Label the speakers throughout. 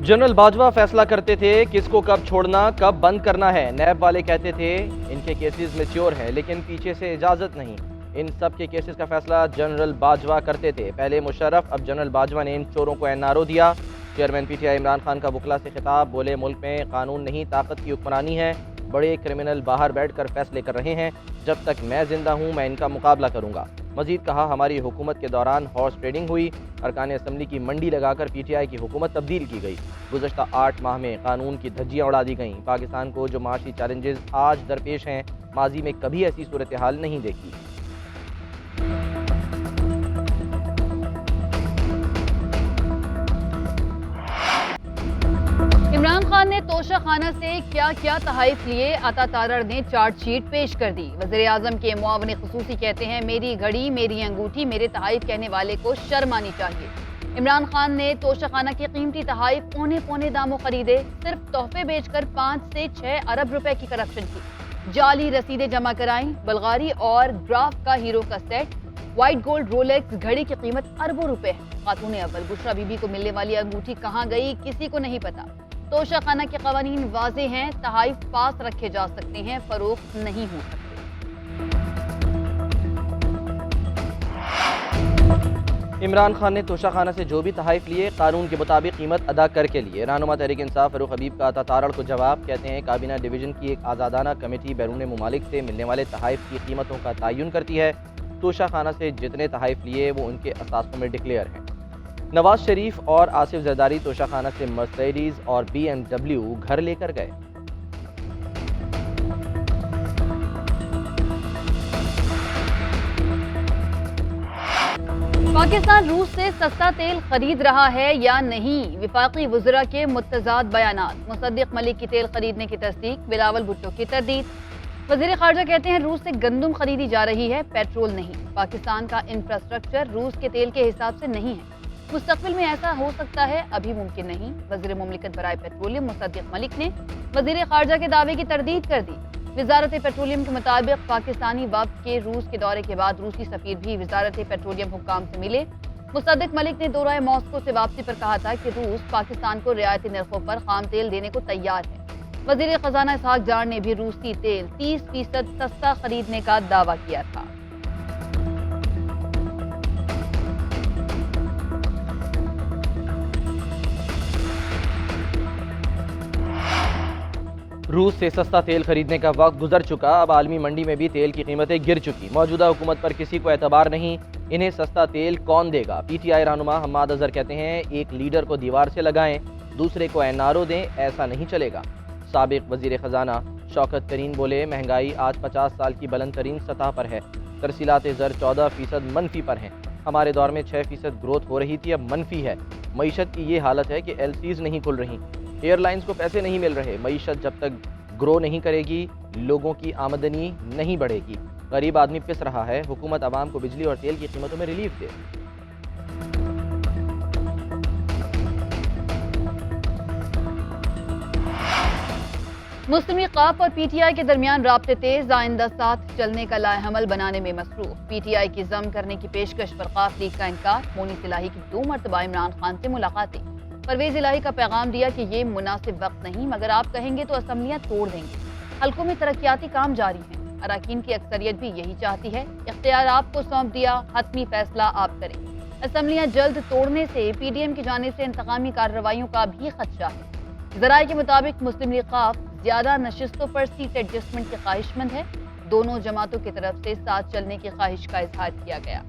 Speaker 1: General Bajwa फैसला करते थे किसको कब छोड़ना कब बंद करना है। नैब वाले कहते थे इनके केसेस मैच्योर हैं लेकिन पीछे से इजाज़त नहीं। इन सब के केसेस का फैसला जनरल बाजवा करते थे। पहले मुशर्रफ अब जनरल बाजवा ने इन चोरों को एनआरओ दिया। चेयरमैन पीटीआई इमरान खान का वकला से खिताब, बोले मुल्क में कानून नहीं ताकत की हुक्मरानी है। बड़े क्रिमिनल बाहर बैठकर फैसले कर रहे हैं, जब तक मैं जिंदा हूं मैं इनका मुकाबला करूंगा। मजीद कहा हमारी हुकूमत के दौरान हॉर्स ट्रेडिंग हुई, अरकान असम्बली की मंडी लगाकर पीटीआई की हुकूमत तब्दील की गई। गुज़श्ता 8 माह में कानून की धज्जियां उड़ा दी गईं। पाकिस्तान को जो माशी चैलेंजेस आज दरपेश हैं, माजी में कभी ऐसी सूरत हाल नहीं देखी।
Speaker 2: इमरान खान ने तोशा खाना से क्या क्या तहाइफ लिए, अता तारड़ ने चार्जशीट पेश कर दी। वज़ीर आज़म के मुआविन ख़ुसूसी कहते हैं मेरी घड़ी मेरी अंगूठी, मेरे तहाइफ कहने वाले को शर्म आनी चाहिए। इमरान खान ने तोशा खाना के कीमती तहाइफ पौने पौने दामों खरीदे, सिर्फ तोहफे बेचकर 5 से 6 अरब रुपए की करप्शन की। जाली रसीदें जमा कराई, बल्गारी और ग्राफ का हीरो का सेट, व्हाइट गोल्ड रोलेक्स घड़ी की कीमत अरबों रुपए है। खातून अव्वल बुशरा बीबी को मिलने वाली अंगूठी कहाँ गई किसी को नहीं पता। तोशा खाना के कवानीन वाज़ेह हैं, तहाइफ पास रखे जा सकते हैं, फरोख्त नहीं हो सकते।
Speaker 1: इमरान खान ने तोशा खाना से जो भी तहाइफ लिए कानून के मुताबिक कीमत अदा करके लिए। रहनुमा तहरीक इंसाफ फारूक हबीब का अता तारड़ को जवाब, कहते हैं काबीना डिवीजन की एक आज़ादाना कमेटी बैरून मुमालिक से मिलने वाले तहाइफ की कीमतों का तयन करती है। तोशा खाना से जितने तहाइफ लिए वो उनके असासों में डिक्लेयर हैं। नवाज शरीफ और आसिफ जरदारी तोशा खाना से मर्सिडीज और BMW घर लेकर गए।
Speaker 2: पाकिस्तान रूस से सस्ता तेल खरीद रहा है या नहीं, विफाकी वज़रा के मुतज़ाद बयानात। मुसद्दिक मलिक की तेल खरीदने की तस्दीक, बिलावल भुट्टो की तरदीद। वज़ीर ख़ारजा कहते हैं रूस से गंदम खरीदी जा रही है, पेट्रोल नहीं। पाकिस्तान का इंफ्रास्ट्रक्चर रूस के तेल के हिसाब से नहीं है, मुस्तक़बिल में ऐसा हो सकता है, अभी मुमकिन नहीं। वज़ीर मुमलिकत बराए पेट्रोलियम मुसद्दिक मलिक ने वज़ीर ख़ारजा के दावे की तरदीद कर दी। वज़ारत पेट्रोलियम के मुताबिक पाकिस्तानी वफ़द के रूस के दौरे के बाद रूसी सफ़ीर भी वज़ारत पेट्रोलियम हुक्काम से मिले। मुसद्दिक मलिक ने दौरा मॉस्को से वापसी पर कहा था कि रूस पाकिस्तान को रियायती नरखों पर खाम तेल देने को तैयार है। वज़ीर ख़जाना इसहाक डार ने भी रूसी तेल 30% सस्ता खरीदने का दावा किया था।
Speaker 1: रूस से सस्ता तेल खरीदने का वक्त गुजर चुका, अब आलमी मंडी में भी तेल की कीमतें गिर चुकी। मौजूदा हुकूमत पर किसी को एतबार नहीं, इन्हें सस्ता तेल कौन देगा। पीटीआई रहनुमा हम्माद अजहर कहते हैं एक लीडर को दीवार से लगाएं, दूसरे को एनआरओ दें, ऐसा नहीं चलेगा। साबिक वजीर खजाना शौकत तरीन बोले महंगाई आज 50 साल की बुलंद तरीन सतह पर है, तरसीलात ज़र 14% मनफी पर हैं। हमारे दौर में 6% ग्रोथ हो रही थी, अब मनफी है। मईशत की ये हालत है कि LCs नहीं खुल रही, एयरलाइंस को पैसे नहीं मिल रहे। मईशत जब तक ग्रो नहीं करेगी लोगों की आमदनी नहीं बढ़ेगी। गरीब आदमी पिस रहा है, हुकूमत आवाम को बिजली और तेल की कीमतों में रिलीफ दे।
Speaker 2: मुस्लिम क़ाफ और PTI के दरमियान राब्ते तेज, आइंदा साथ चलने का लाएहमल बनाने में मसरूफ। PTI की जम करने की पेशकश पर क़ाफ लीग का इनकार। मोनीस इलाही की 2 मरतबा इमरान खान से मुलाकातें। परवेज इलाही का पैगाम दिया कि ये मुनासिब वक्त नहीं, मगर आप कहेंगे तो असम्बलियाँ तोड़ देंगे। हल्कों में तरक्याती काम जारी हैं, अरकान की अक्सरियत भी यही चाहती है। इख्तियार आपको सौंप दिया, हतमी फैसला आप करें। असम्बलियाँ जल्द तोड़ने से PDM की जानिब से इंतकामी कार्रवाइयों का भी खदशा है। ज़राए के मुताबिक मुस्लिम लीग क़ाफ ज्यादा नशिस्तों पर सीट एडजस्टमेंट की ख्वाहिशमंद है। दोनों जमातों की तरफ से साथ चलने की ख्वाहिश का इजहार किया गया।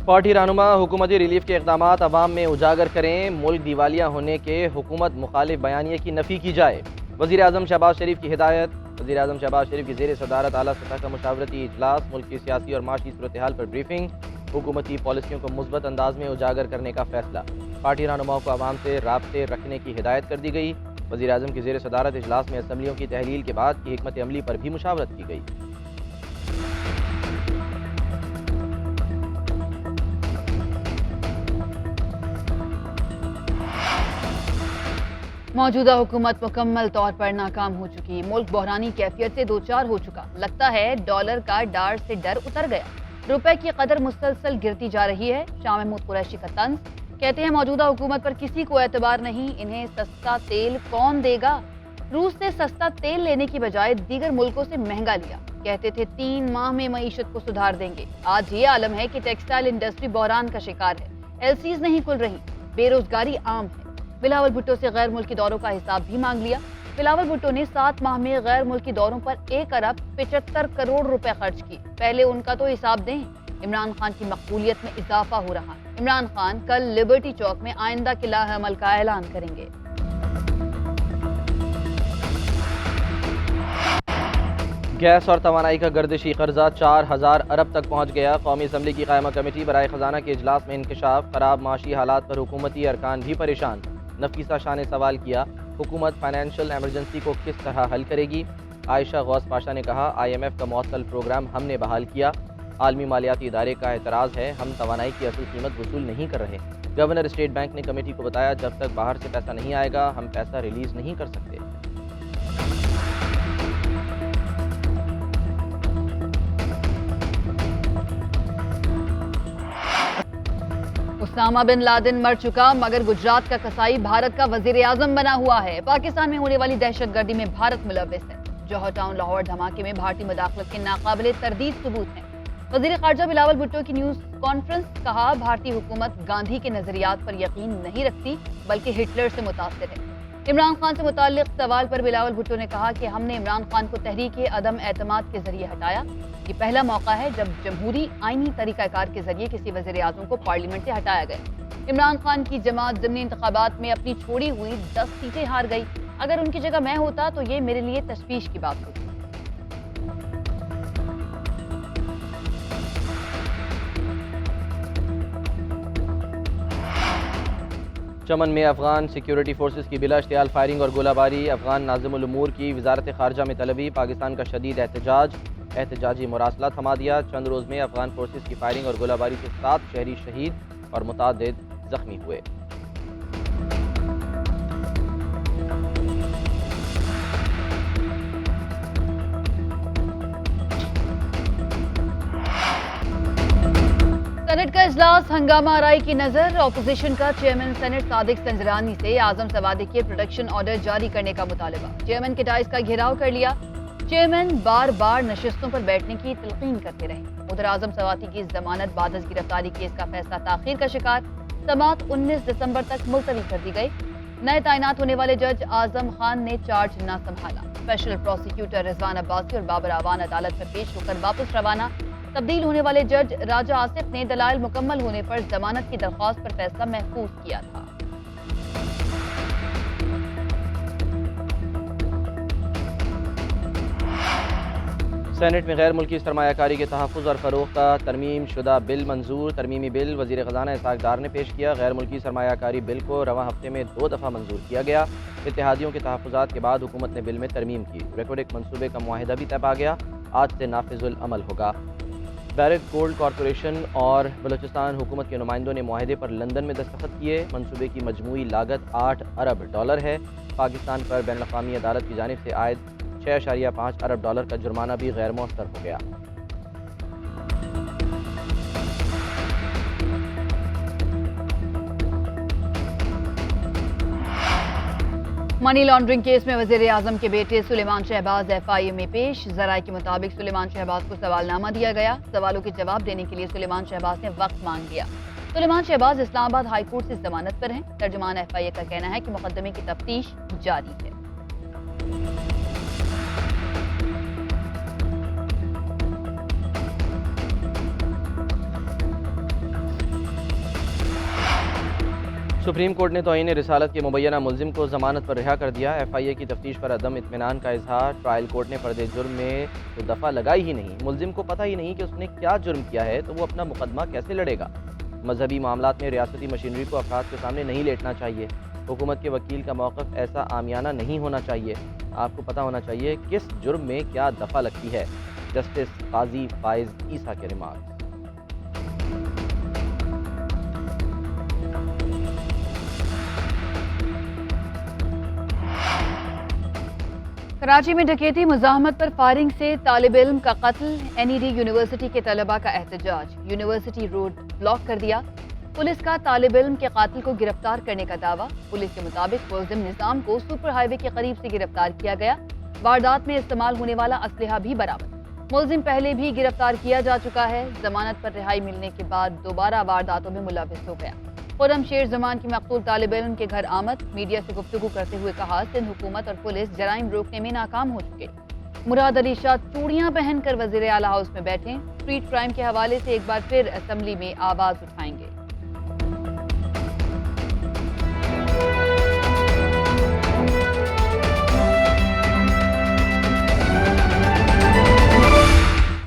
Speaker 1: पार्टी रहनुमा हुकूमती रिलीफ के इक़दामात अवाम में उजागर करें, मुल्क दिवालिया होने के हुकूमत मुखालिफ बयानिए की नफ़ी की जाए। वज़ीर आज़म शहबाज शरीफ की हिदायत। वज़ीर आज़म शहबाज शरीफ की ज़ेर सदारत आला सतह का मुशावरती इजलास, मुल्क की सियासी और माशी सूरत हाल पर ब्रीफिंग, हुकूमती पॉलिसियों को मुस्बत अंदाज में उजागर करने का फैसला। पार्टी रहनुमाओं को आवाम से राब्ते रखने की हिदायत कर दी गई। वज़ीर आज़म की ज़ेर सदारत इजलास में असम्बलियों की तहलील के बाद की हिकमत अमली पर भी मुशावरत की गई।
Speaker 2: मौजूदा हुकूमत मुकम्मल तौर पर नाकाम हो चुकी, मुल्क बहरानी कैफियत से दो चार हो चुका। लगता है डॉलर का डार से डर उतर गया, रुपए की कदर मुसलसल गिरती जा रही है। शाह महमूद कुरैशी का तंज, कहते हैं मौजूदा हुकूमत पर किसी को एतबार नहीं, इन्हें सस्ता तेल कौन देगा। रूस से सस्ता तेल लेने की बजाय दीगर मुल्कों से महंगा लिया, कहते थे 3 माह में मईशत को सुधार देंगे। आज ये आलम है कि टेक्सटाइल इंडस्ट्री बहरान का शिकार है, एलसीज नहीं खुल रही, बेरोजगारी आम है। बिलावल भुट्टो से गैर मुल्की दौरों का हिसाब भी मांग लिया। बिलावल भुट्टो ने 7 माह में गैर मुल्की दौरों पर 1 अरब 75 करोड़ रुपए खर्च किए। पहले उनका तो हिसाब दें। इमरान खान की मकबूलियत में इजाफा हो रहा है। इमरान खान कल लिबर्टी चौक में आइंदा के लाहे अमल का ऐलान करेंगे।
Speaker 1: गैस और तवानाई का गर्दिशी कर्जा 4000 अरब तक पहुँच गया। कौमी असम्बली की कायमा कमेटी बराए खजाना के इजलास में इंकशाफ। खराब माशी हालात पर हुकूमती अरकान भी परेशान। नफीसा शाह ने सवाल किया, हुकूमत फाइनेंशियल एमरजेंसी को किस तरह हल करेगी। आयशा गौस पाशा ने कहा, IMF का मौसल प्रोग्राम हमने बहाल किया। आलमी मालियाती इदारे का एतराज़ है, हम तवानाई की असल कीमत वसूल नहीं कर रहे। गवर्नर स्टेट बैंक ने कमेटी को बताया, जब तक बाहर से पैसा नहीं आएगा हम पैसा रिलीज नहीं कर सकते।
Speaker 2: उसामा बिन लादेन मर चुका, मगर गुजरात का कसाई भारत का वजीर आजम बना हुआ है। पाकिस्तान में होने वाली दहशतगर्दी में भारत मुलव्विस है। जौहर टाउन लाहौर धमाके में भारतीय मुदाखलत के नाकाबिले तरदीद सबूत हैं। वजीर खारजा बिलावल भुट्टो की न्यूज कॉन्फ्रेंस, कहा भारतीय हुकूमत गांधी के नजरियात पर यकीन नहीं रखती बल्कि हिटलर से मुतासिर है। इमरान खान से मुताल्लिक सवाल पर बिलावल भुट्टो ने कहा कि हमने इमरान खान को तहरीक अदम एतमाद के जरिए हटाया। ये पहला मौका है जब जमहूरी आईनी तरीकाकार के जरिए किसी वज़ीर आज़म को पार्लियामेंट से हटाया गया। इमरान खान की जमात ज़िमनी इंतखाबात में अपनी छोड़ी हुई 10 सीटें हार गई। अगर उनकी जगह मैं होता तो ये मेरे लिए तशवीश की बात होती।
Speaker 1: चमन में अफगान सिक्योरिटी फोर्सेस की बिला इश्तियाल फायरिंग और गोलाबारी। अफगान नाज़िमुल उमूर की वजारत खारजा में तलबी। पाकिस्तान का शदीद एहतजाजी मुरासला थमा दिया। चंद रोज़ में अफगान फोर्सेस की फायरिंग और गोलाबारी से 7 शहरी शहीद और मुतादिद जख्मी हुए।
Speaker 2: सेनेट का इजलास हंगामा आराई की नजर। अपोजिशन का चेयरमैन सेनेट सादिक संजरानी से आजम सवादी के प्रोटेक्शन ऑर्डर जारी करने का मुतालबा। चेयरमैन के डाइस का घेराव कर लिया। चेयरमैन बार बार नशिस्तों पर बैठने की तलकीन करते रहे। उधर आजम सवाती की जमानत बादस गिरफ्तारी केस का फैसला ताखीर का शिकार। समाअत 19 दिसंबर तक मुलतवी कर दी गई। नए तैनात होने वाले जज आजम खान ने चार्ज न संभाला। स्पेशल प्रोसिक्यूटर रिजवान अब्बासी और बाबर आवान अदालत में पेश होकर वापस रवाना। तब्दील होने वाले जज राजा आसिफ ने दलाइल मुकम्मल होने पर जमानत की दरख्वास्त पर फैसला महफूज किया था।
Speaker 1: सेनेट में गैर मुल्की सरमायाकारी के तहफ़्फ़ुज़ और फ़रोग़ का तरमीम शुदा बिल मंजूर। तरमीमी बिल वज़ीर ख़ज़ाना इसाक डार ने पेश किया। गैर मुल्की सरमायाकारी बिल को रवां हफ्ते में 2 दफ़ा मंजूर किया गया। इत्तेहादियों के तहफ़्फ़ुज़ात के बाद हुकूमत ने बिल में तरमीम की। रिकॉर्डिक मनसूबे का मुआहिदा भी तय पा गया, आज से नाफिजुल अमल होगा। बैरेट गोल्ड कॉरपोरेशन और बलूचिस्तान हुकूमत के नुमाइंदों ने मुआहिदे पर लंदन में दस्तखत किए। मनसूबे की मजमूई लागत 8 अरब डॉलर है। पाकिस्तान पर बैनुल अक़वामी अदालत की जानिब से आयद 6.5 अरब डॉलर का जुर्माना भी गैर मौसर हो गया।
Speaker 2: मनी लॉन्ड्रिंग केस में वज़ीर आज़म के बेटे सुलेमान शहबाज FIA में पेश। ज़राए के मुताबिक सुलेमान शहबाज को सवालनामा दिया गया। सवालों के जवाब देने के लिए सुलेमान शहबाज ने वक्त मांग लिया। सुलेमान शहबाज इस्लामाबाद हाई कोर्ट से जमानत पर हैं। तर्जुमान FIA का कहना है कि मुकदमे की तफ्तीश जारी है।
Speaker 1: सुप्रीम कोर्ट ने तौहीन रिसालत के मुबैना मुलजिम को जमानत पर रिहा कर दिया। FIA की तफ्तीश पर अदम इत्मीनान का इजहार। ट्रायल कोर्ट ने पर्दे जुर्म में तो दफ़ा लगाई ही नहीं, मुलजिम को पता ही नहीं कि उसने क्या जुर्म किया है तो वो अपना मुकदमा कैसे लड़ेगा। मजहबी मामलात में रियासती मशीनरी को अफराद के सामने नहीं लेटना चाहिए। हुकूमत के वकील का मौक़िफ़ ऐसा आमियाना नहीं होना चाहिए। आपको पता होना चाहिए किस जुर्म में क्या दफ़ा लगती है। जस्टिस काजी फाइज ईसा के रिमार्क।
Speaker 2: कराची में डकैती मुजाहमत पर फायरिंग से तालिब इल्म का कत्ल, NED यूनिवर्सिटी के तलबा का एहतजाज, यूनिवर्सिटी रोड ब्लॉक कर दिया। पुलिस का तालिब इल्म के कातिल को गिरफ्तार करने का दावा। पुलिस के मुताबिक मुलजिम निजाम को सुपर हाईवे के करीब से गिरफ्तार किया गया। वारदात में इस्तेमाल होने वाला असलहा भी बरामद। मुलजिम पहले भी गिरफ्तार किया जा चुका है। जमानत पर रिहाई मिलने के बाद दोबारा वारदातों में मुलविस हो गया। खुर्रम शेर जमान की मकतूल तालिब इल्म के घर आमद, मीडिया से गुफ्तगू करते हुए कहा, सिंध हुकूमत और पुलिस जराइम रोकने में नाकाम हो चुके। मुराद अली शाह चूड़ियां पहनकर वजीर आला हाउस में बैठे। स्ट्रीट क्राइम के हवाले से एक बार फिर असेंबली में आवाज उठाएंगे।